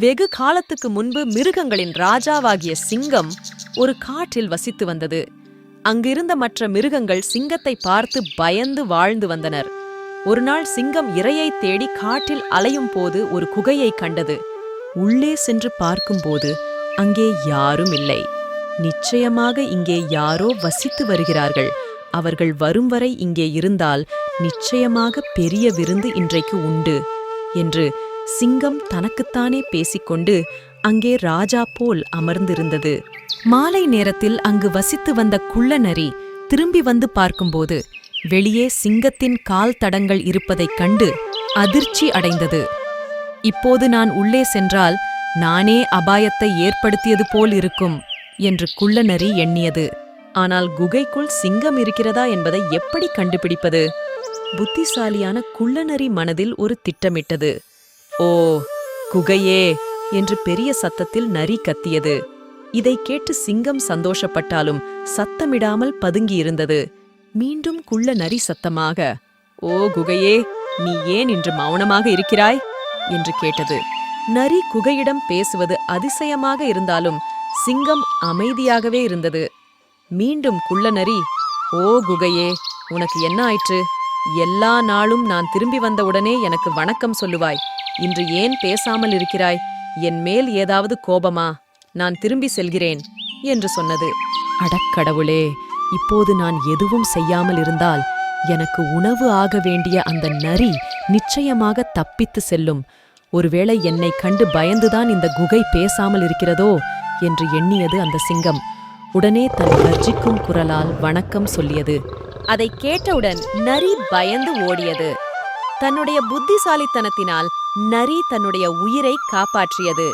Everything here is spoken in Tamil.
வெகு காலத்துக்கு முன்பு மிருகங்களின் ராஜாவாகிய சிங்கம் ஒரு காட்டில் வசித்து வந்தது. அங்கிருந்த மற்ற மிருகங்கள் சிங்கத்தை பார்த்து பயந்து வாழ்ந்து வந்தனர். ஒருநாள் சிங்கம் இரையை தேடி காட்டில் அலையும் போது ஒரு குகையை கண்டது. உள்ளே சென்று பார்க்கும்போது அங்கே யாரும் இல்லை. நிச்சயமாக இங்கே யாரோ வசித்து வருகிறார்கள். அவர்கள் வரும் வரை இங்கே இருந்தால் நிச்சயமாக பெரிய விருந்து இன்றைக்கு உண்டு என்று சிங்கம் தனக்குத்தானே பேசிக்கொண்டு அங்கே ராஜா போல் அமர்ந்திருந்தது. மாலை நேரத்தில் அங்கு வசித்து வந்த குள்ளநரி திரும்பி வந்து பார்க்கும்போது வெளியே சிங்கத்தின் கால் தடங்கள் இருப்பதைக் கண்டு அதிர்ச்சி அடைந்தது. இப்போது நான் உள்ளே சென்றால் நானே அபாயத்தை ஏற்படுத்தியது போல் இருக்கும் என்று குள்ளநரி எண்ணியது. ஆனால் குகைக்குள் சிங்கம் இருக்கிறதா என்பதை எப்படி கண்டுபிடிப்பது? புத்திசாலியான குள்ளநரி மனதில் ஒரு திட்டமிட்டது. ஓ குகையே என்று பெரிய சத்தத்தில் நரி கத்தியது. இதை கேட்டு சிங்கம் சந்தோஷப்பட்டாலும் சத்தமிடாமல் பதுங்கியிருந்தது. மீண்டும் குள்ளநரி சத்தமாக, ஓ குகையே, நீ ஏன் இன்று மௌனமாக இருக்கிறாய் என்று கேட்டது. நரி குகையிடம் பேசுவது அதிசயமாக இருந்தாலும் சிங்கம் அமைதியாகவே இருந்தது. மீண்டும் குள்ளநரி, ஓ குகையே, உனக்கு என்ன ஆயிற்று? எல்லா நாளும் நான் திரும்பி வந்தவுடனே எனக்கு வணக்கம் சொல்லுவாய். இன்று ஏன் பேசாமல் இருக்கிறாய்? என் மேல் ஏதாவது கோபமா? நான் திரும்பி செல்கிறேன் என்று சொன்னது. அடக்கடவுளே, இப்போது நான் எதுவும் செய்யாமல் இருந்தால் எனக்கு உணவு ஆக வேண்டிய அந்த நரி நிச்சயமாக தப்பித்து செல்லும். ஒருவேளை என்னை கண்டு பயந்துதான் இந்த குகை பேசாமல் இருக்கிறதோ என்று எண்ணியது அந்த சிங்கம். உடனே தன் கர்ஜிக்கும் குரலால் வணக்கம் சொல்லியது. அதை கேட்டவுடன் நரி பயந்து ஓடியது. தன்னுடைய புத்திசாலித்தனத்தினால் நரி தன்னுடைய உயிரை காப்பாற்றியது.